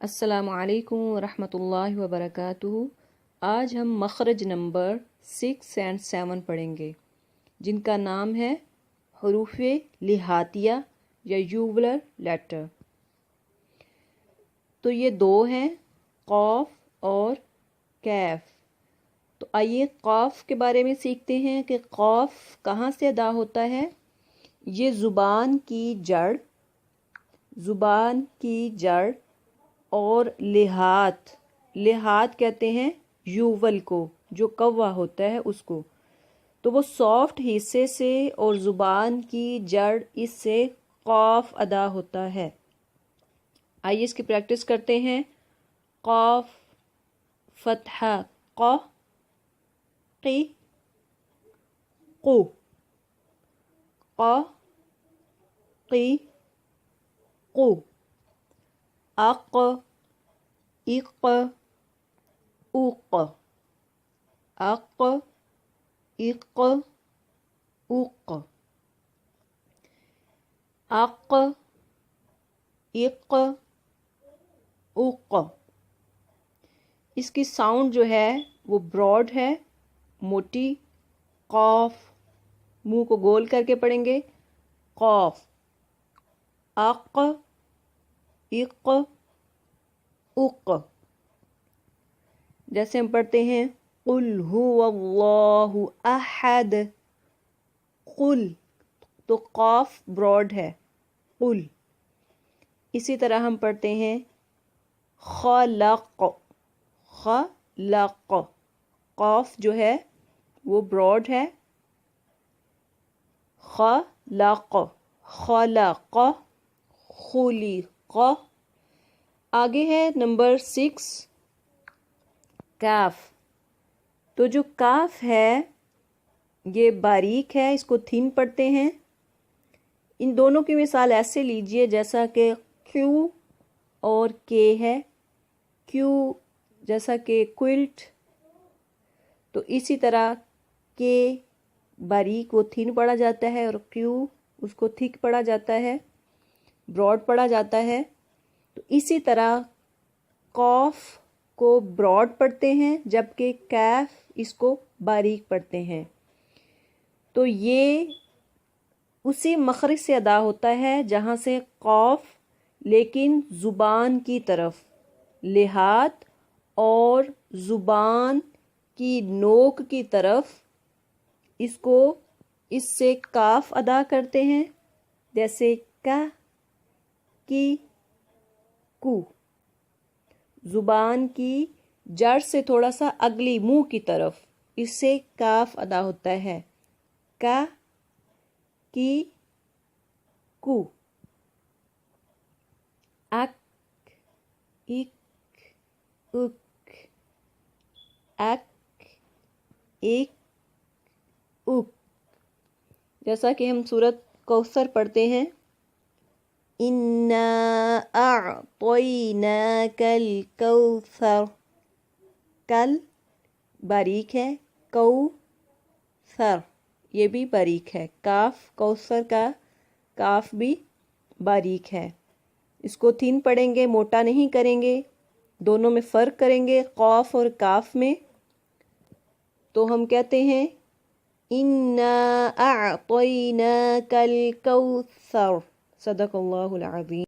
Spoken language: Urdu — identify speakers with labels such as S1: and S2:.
S1: السلام علیکم ورحمۃ اللہ وبرکاتہ۔ آج ہم مخرج نمبر 6 اور 7 پڑھیں گے، جن کا نام ہے حروف لہاتیہ یا یوولر لیٹر۔ تو یہ دو ہیں، قاف اور کیف۔ تو آئیے قاف کے بارے میں سیکھتے ہیں کہ قاف کہاں سے ادا ہوتا ہے۔ یہ زبان کی جڑ اور لحات کہتے ہیں یوول کو، جو کوا ہوتا ہے اس کو۔ تو وہ سافٹ حصے سے اور زبان کی جڑ اس سے قاف ادا ہوتا ہے۔ آئیے اس کی پریکٹس کرتے ہیں۔ قاف فتحہ ق، قی قو، ق قی قو، اق اق اق، اق اق اق، اق اق اق۔ اس کی ساؤنڈ جو ہے وہ براڈ ہے، موٹی۔ قاف منہ کو گول کر کے پڑھیں گے، قاف۔ اق اق اق، جیسے ہم پڑھتے ہیں قل هو اللہ احد، قل، تو قاف براڈ ہے، قل۔ اسی طرح ہم پڑھتے ہیں خلق، خلق، قاف جو ہے وہ براڈ ہے، خلق، خلق، خلق۔ آگے ہے نمبر 6 کاف۔ تو جو کاف ہے یہ باریک ہے، اس کو تھن پڑھتے ہیں۔ ان دونوں کی مثال ایسے لیجئے جیسا کہ کیو اور کے ہے، کیو جیسا کہ کوئلٹ، تو اسی طرح کے باریک وہ تھن پڑھا جاتا ہے اور کیو اس کو تھک پڑھا جاتا ہے، براڈ پڑھا جاتا ہے۔ تو اسی طرح قاف کو براڈ پڑھتے ہیں جبکہ کیف اس کو باریک پڑھتے ہیں۔ تو یہ اسی مخرج سے ادا ہوتا ہے جہاں سے قاف، لیکن زبان کی طرف، لحات اور زبان کی نوک کی طرف اس سے کاف ادا کرتے ہیں، جیسے کا، کی، کو۔ زبان کی جڑ سے تھوڑا سا اگلی منہ کی طرف اس سے کاف ادا ہوتا ہے، کا، کی، کو۔ اک، اک، اک، اک، ایک، اک۔ جیسا کہ ہم سورۃ کوثر پڑھتے ہیں، اِنَّا أَعْطَيْنَاكَ الْكَوْثَرَ، کل باریک ہے، کوثر یہ بھی باریک ہے، کاف کوثر کا کاف بھی باریک ہے۔ اس کو تھن پڑھیں گے، موٹا نہیں کریں گے، دونوں میں فرق کریں گے قاف اور کاف میں۔ تو ہم کہتے ہیں إِنَّا أَعْطَيْنَاكَ الْكَوْثَرَ، صدق اللہ العظیم۔